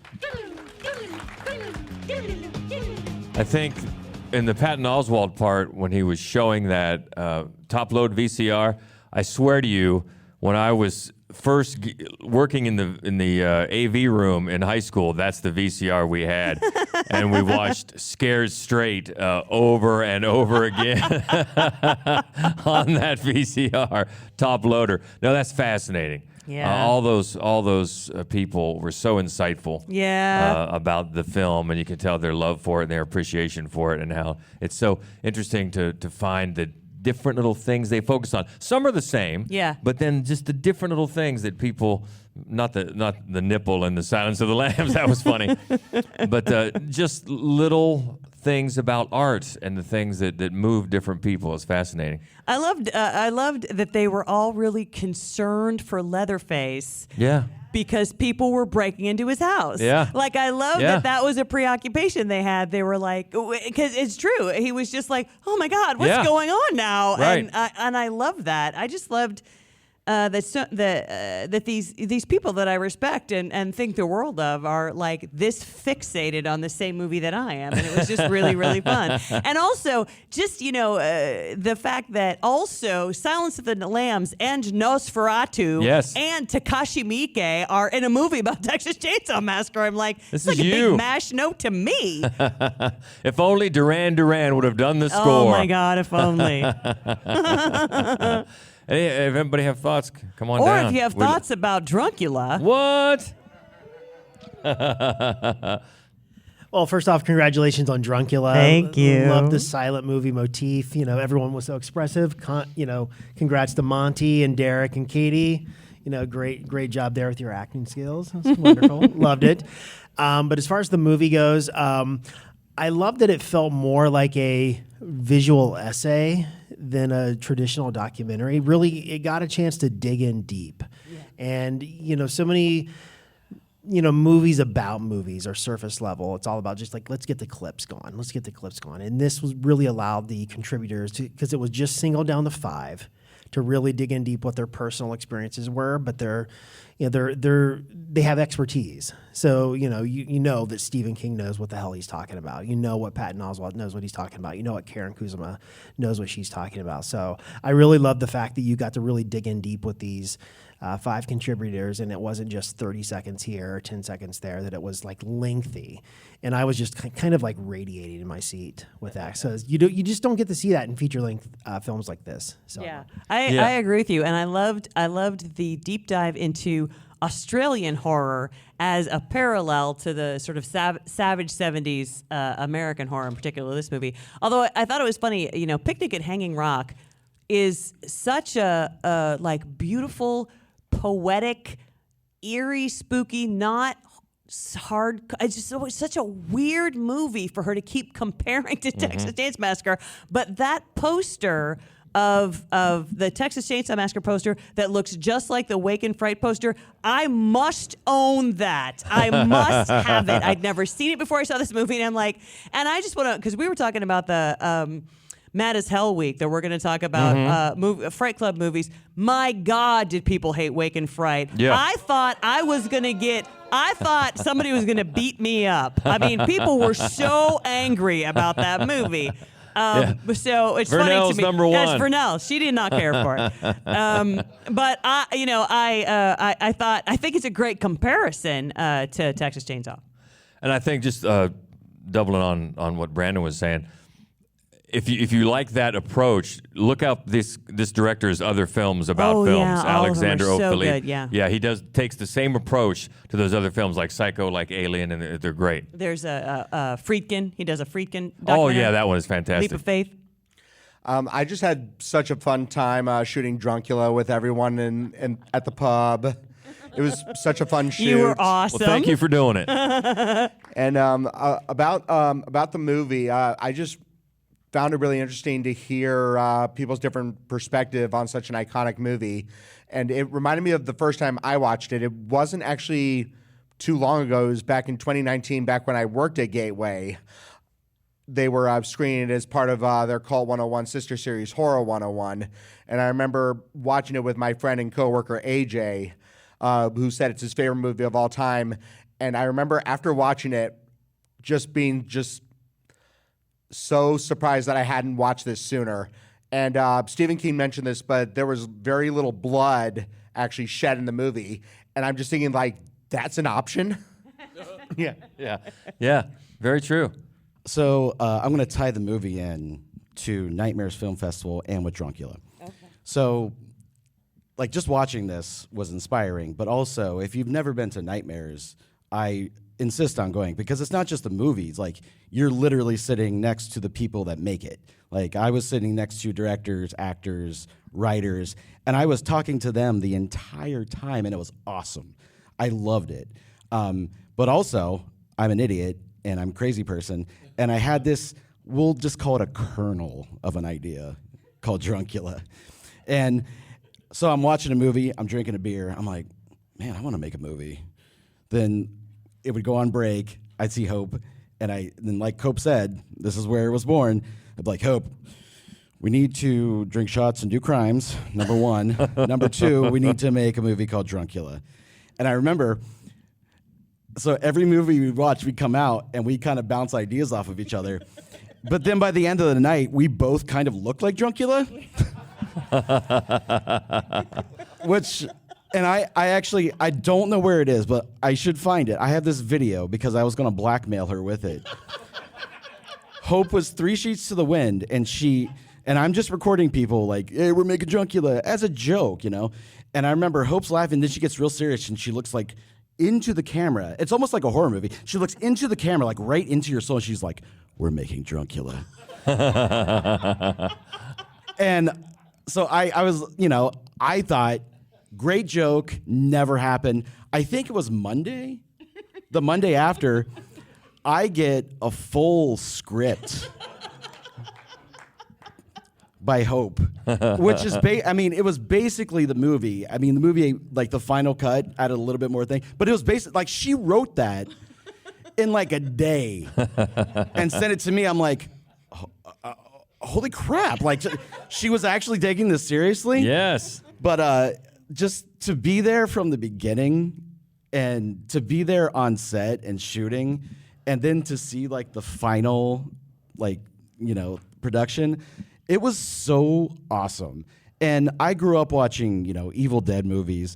[SPEAKER 5] I think in the Patton Oswalt part, when he was showing that top-load VCR, I swear to you, when I was first working in the AV room in high school, that's the VCR we had, and we watched Scared Straight over and over again on that VCR top loader. No, that's fascinating.
[SPEAKER 6] Yeah.
[SPEAKER 5] All those people were so insightful.
[SPEAKER 6] Yeah.
[SPEAKER 5] About the film, and you can tell their love for it and their appreciation for it, and how it's so interesting to find the different little things they focus on. Some are the same.
[SPEAKER 6] Yeah.
[SPEAKER 5] But then just the different little things that people, not the nipple and the Silence of the Lambs, that was funny, but just little things about art and the things that move different people is fascinating.
[SPEAKER 6] I loved that they were all really concerned for Leatherface.
[SPEAKER 5] Yeah.
[SPEAKER 6] Because people were breaking into his house.
[SPEAKER 5] Yeah.
[SPEAKER 6] Like, I love that was a preoccupation they had. They were like, because it's true. He was just like, oh my God, what's going on now?
[SPEAKER 5] Right.
[SPEAKER 6] And I love that. I just loved that these people that I respect and think the world of are like this fixated on the same movie that I am, and it was just really, really fun. And also, just the fact that also Silence of the Lambs and Nosferatu and Takashi Miike are in a movie about Texas Chainsaw Massacre. I'm like,
[SPEAKER 5] this
[SPEAKER 6] it's
[SPEAKER 5] is
[SPEAKER 6] like a
[SPEAKER 5] you.
[SPEAKER 6] big mash note to me.
[SPEAKER 5] If only Duran would have done the score.
[SPEAKER 6] Oh my God, if only.
[SPEAKER 5] Hey, if anybody have thoughts, come on down.
[SPEAKER 6] Or if you have thoughts about Druncula.
[SPEAKER 5] What?
[SPEAKER 4] Well, first off, congratulations on Druncula.
[SPEAKER 6] Thank you.
[SPEAKER 4] Love the silent movie motif. Everyone was so expressive. Congrats to Monty and Derek and Katie. Great job there with your acting skills. That's wonderful. Loved it. But as far as the movie goes, I love that it felt more like a visual essay than a traditional documentary. Really, it got a chance to dig in deep. Yeah. And, so many, movies about movies are surface level. It's all about just like, let's get the clips going. And this was really allowed the contributors to, because it was just singled down to 5, to really dig in deep what their personal experiences were, but they have expertise. So you know that Stephen King knows what the hell he's talking about. You know what Patton Oswalt knows what he's talking about. You know what Karen Kuzma knows what she's talking about. So I really love the fact that you got to really dig in deep with these 5 contributors, and it wasn't just 30 seconds here or 10 seconds there, that it was like lengthy. And I was just kind of like radiating in my seat with that. So you just don't get to see that in feature-length films like this. So
[SPEAKER 6] I agree with you, and I loved the deep dive into Australian horror as a parallel to the sort of savage 70s American horror, in particular this movie. Although I thought it was funny, Picnic at Hanging Rock is such a like beautiful, poetic, eerie, spooky, not hard. It's just such a weird movie for her to keep comparing to Texas Chainsaw Massacre. But that poster of the Texas Chainsaw Massacre poster that looks just like the Wake and Fright poster, I must own that. I must have it. I'd never seen it before I saw this movie, and I'm like, and I just want to, because we were talking about the Mad as Hell week that we're going to talk about Fright Club movies. My God, did people hate Wake and Fright?
[SPEAKER 5] Yeah.
[SPEAKER 6] I thought somebody was going to beat me up. I mean, people were so angry about that movie. So it's funny to me.
[SPEAKER 5] Number one.
[SPEAKER 6] That's Vernell. She did not care for it. But I think it's a great comparison to Texas Chainsaw.
[SPEAKER 5] And I think just doubling on what Brandon was saying, if you like that approach, look up this director's other films about films.
[SPEAKER 6] Yeah,
[SPEAKER 5] Alexander
[SPEAKER 6] all of them are so
[SPEAKER 5] O'Phillippe.
[SPEAKER 6] good, yeah.
[SPEAKER 5] He takes the same approach to those other films like Psycho, like Alien, and they're great.
[SPEAKER 6] There's a Friedkin. He does a Friedkin documentary.
[SPEAKER 5] Oh yeah, that one is fantastic.
[SPEAKER 6] Leap of Faith.
[SPEAKER 9] I just had such a fun time shooting Druncula with everyone and at the pub. It was such a fun shoot.
[SPEAKER 6] You were awesome.
[SPEAKER 5] Well, thank you for doing it.
[SPEAKER 9] And about the movie, I just found it really interesting to hear people's different perspective on such an iconic movie. And it reminded me of the first time I watched it. It wasn't actually too long ago. It was back in 2019, back when I worked at Gateway. They were screening it as part of their Cult 101 sister series, Horror 101. And I remember watching it with my friend and coworker, AJ, who said it's his favorite movie of all time. And I remember after watching it, just being so surprised that I hadn't watched this sooner. And Stephen King mentioned this, but there was very little blood actually shed in the movie. And I'm just thinking, like, that's an option.
[SPEAKER 5] Yeah. Very true.
[SPEAKER 20] So I'm going to tie the movie in to Nightmares Film Festival and with Druncula. Okay. So, like, just watching this was inspiring, but also, if you've never been to Nightmares, I insist on going, because it's not just the movies. Like, you're literally sitting next to the people that make it. Like, I was sitting next to directors, actors, writers, and I was talking to them the entire time, and it was awesome. I loved it. But also, I'm an idiot, and I'm a crazy person, and I had this, we'll just call it a kernel of an idea called Druncula. And so I'm watching a movie, I'm drinking a beer, I'm like, man, I want to make a movie. Then it would go on break, I'd see Hope, and then like Hope said, this is where it was born. I'd be like, Hope, we need to drink shots and do crimes, number one. Number two, we need to make a movie called Druncula. And I remember, so every movie we watch, we come out and we kind of bounce ideas off of each other. But then by the end of the night, we both kind of look like Druncula. Which, and I actually, I don't know where it is, but I should find it. I have this video because I was going to blackmail her with it. Hope was 3 sheets to the wind, and I'm just recording people like, hey, we're making Druncula as a joke, you know? And I remember Hope's laughing, then she gets real serious, and she looks like into the camera. It's almost like a horror movie. She looks into the camera, like right into your soul, and she's like, we're making Druncula. And so I was, you know, I thought, great joke, never happened. I think it was Monday, the Monday after, I get a full script by Hope, which is, it was basically the movie. I mean, the movie, like the final cut, added a little bit more thing, but it was basically, like, she wrote that in like a day and sent it to me. I'm like, holy crap. Like, she was actually taking this seriously.
[SPEAKER 5] Yes.
[SPEAKER 20] But just to be there from the beginning and to be there on set and shooting, and then to see like the final, like, you know, production, it was so awesome. And I grew up watching, you know, Evil Dead movies.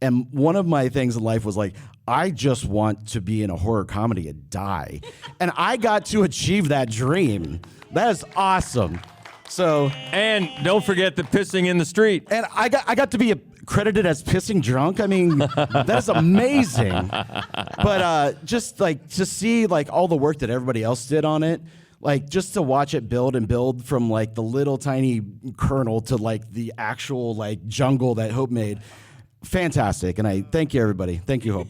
[SPEAKER 20] And one of my things in life was like, I just want to be in a horror comedy and die. And I got to achieve that dream. That is awesome. So,
[SPEAKER 5] and don't forget the pissing in the street.
[SPEAKER 20] And I got to be credited as pissing drunk. I mean, that's amazing. But just like to see like all the work that everybody else did on it, like just to watch it build and build from like the little tiny kernel to like the actual like jungle that Hope made. Fantastic. And I thank you, everybody. Thank you, Hope.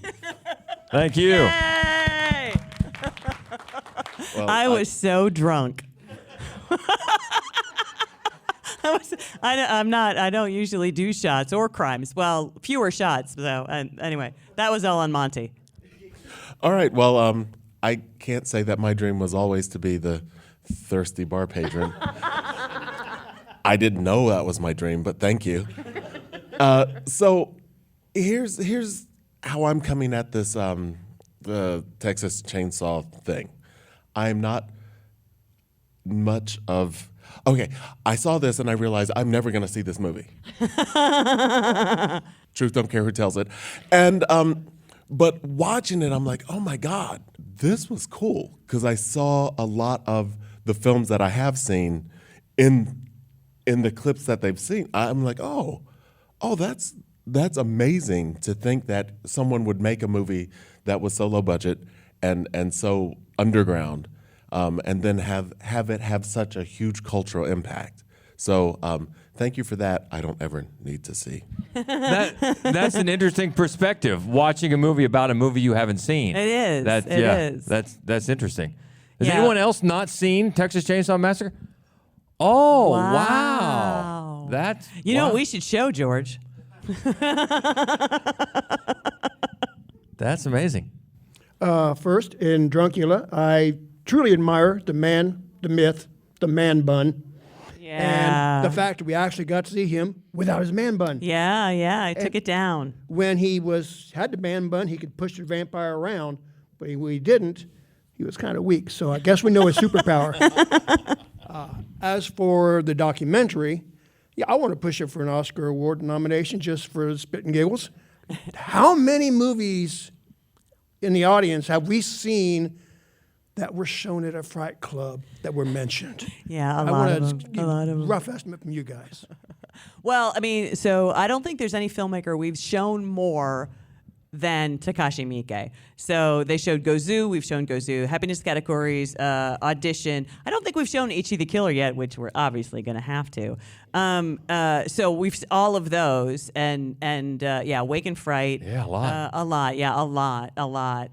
[SPEAKER 5] Thank you.
[SPEAKER 6] Yay! Well, I was so drunk. I don't usually do shots or crimes. Well, fewer shots, though. And anyway, that was all on Monty.
[SPEAKER 21] All right. Well, I can't say that my dream was always to be the thirsty bar patron. I didn't know that was my dream, but thank you. So here's how I'm coming at this the Texas Chainsaw thing. I'm not much of... Okay, I saw this and I realized I'm never going to see this movie. Truth, don't care who tells it. And but watching it, I'm like, oh my God, this was cool. Because I saw a lot of the films that I have seen in the clips that they've seen. I'm like, oh, that's amazing to think that someone would make a movie that was so low budget and so underground. And then have it have such a huge cultural impact. So thank you for that. I don't ever need to see.
[SPEAKER 5] That's an interesting perspective, watching a movie about a movie you haven't seen.
[SPEAKER 6] It is. It is.
[SPEAKER 5] That's interesting. Has anyone else not seen Texas Chainsaw Massacre? Oh, wow. That's
[SPEAKER 6] you know what we should show, George.
[SPEAKER 5] That's amazing.
[SPEAKER 22] First, in Druncula, I truly admire the man, the myth, the man bun.
[SPEAKER 6] Yeah.
[SPEAKER 22] And the fact that we actually got to see him without his man bun.
[SPEAKER 6] Yeah, I took it down.
[SPEAKER 22] When he had the man bun, he could push the vampire around, but when he didn't, he was kind of weak. So I guess we know his superpower. As for the documentary, Yeah, I want to push it for an Oscar award nomination just for spit and giggles. How many movies in the audience have we seen that were shown at a Fright Club that were mentioned?
[SPEAKER 6] Yeah,
[SPEAKER 22] a
[SPEAKER 6] lot
[SPEAKER 22] want
[SPEAKER 6] of them.
[SPEAKER 22] rough estimate from you guys.
[SPEAKER 6] Well, I mean, so I don't think there's any filmmaker we've shown more than Takashi Miike. So they showed Gozu, we've shown Gozu, Happiness Categories, Audition. I don't think we've shown Ichi the Killer yet, which we're obviously going to have to. So we've all of those, and yeah, Wake and Fright.
[SPEAKER 5] Yeah, a lot.
[SPEAKER 6] A lot.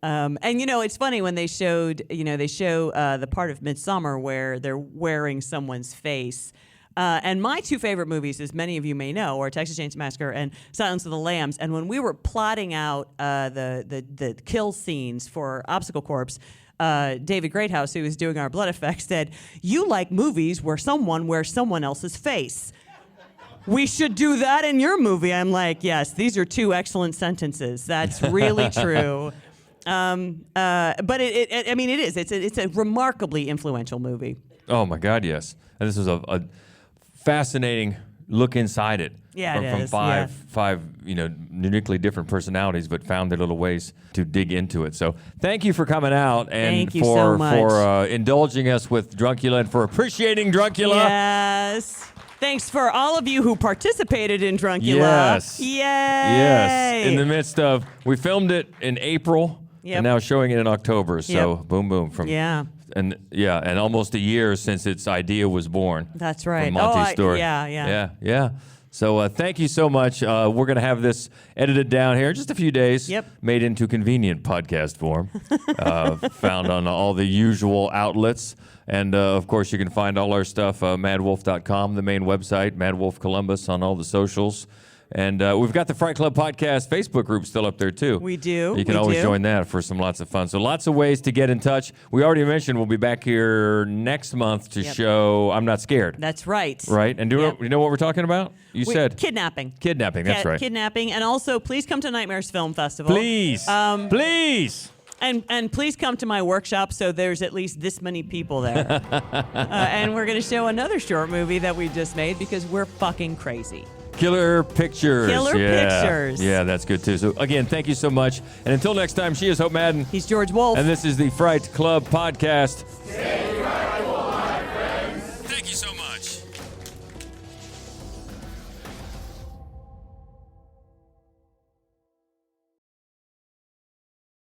[SPEAKER 6] And you know, it's funny when they showed, they show the part of Midsommar where they're wearing someone's face. And my two favorite movies, as many of you may know, are Texas Chainsaw Massacre and Silence of the Lambs. And when we were plotting out the kill scenes for Obstacle Corps, David Greathouse, who was doing our blood effects, said, "You like movies where someone wears someone else's face. We should do that in your movie." I'm like, yes, these are two excellent sentences. That's really true. But it is. It's a remarkably influential movie.
[SPEAKER 5] Oh my God, yes. And this was a fascinating look inside it.
[SPEAKER 6] Yeah,
[SPEAKER 5] from five, uniquely different personalities, but found their little ways to dig into it. So thank you for coming out and
[SPEAKER 6] Thank you so much.
[SPEAKER 5] for indulging us with Druncula and for appreciating Druncula.
[SPEAKER 6] Yes. Thanks for all of you who participated in Druncula.
[SPEAKER 5] Yes.
[SPEAKER 6] Yay.
[SPEAKER 5] Yes. In the midst of, we filmed it in April and now showing it in October. So boom, boom. And almost a year since its idea was born.
[SPEAKER 6] That's right.
[SPEAKER 5] From Monty's story.
[SPEAKER 6] Yeah.
[SPEAKER 5] So thank you so much. We're going to have this edited down here in just a few days. Made into convenient podcast form. Found on all the usual outlets. And, of course, you can find all our stuff, madwolf.com, the main website, Mad Wolf Columbus on all the socials. And we've got the Fright Club Podcast Facebook group still up there, too.
[SPEAKER 6] We do.
[SPEAKER 5] You can always join that for some lots of fun. So lots of ways to get in touch. We already mentioned we'll be back here next month to show I'm Not Scared.
[SPEAKER 6] That's right.
[SPEAKER 5] Right? And you know what we're talking about? You said?
[SPEAKER 6] Kidnapping.
[SPEAKER 5] Kidnapping, that's right.
[SPEAKER 6] Kidnapping. And also, please come to Nightmares Film Festival.
[SPEAKER 5] Please. Please.
[SPEAKER 6] And please come to my workshop so there's at least this many people there. And we're going to show another short movie that we just made because we're fucking crazy.
[SPEAKER 5] Killer Pictures.
[SPEAKER 6] Pictures.
[SPEAKER 5] Yeah, that's good too. So again, thank you so much. And until next time, she is Hope Madden.
[SPEAKER 6] He's George Wolf.
[SPEAKER 5] And this is the Fright Club Podcast.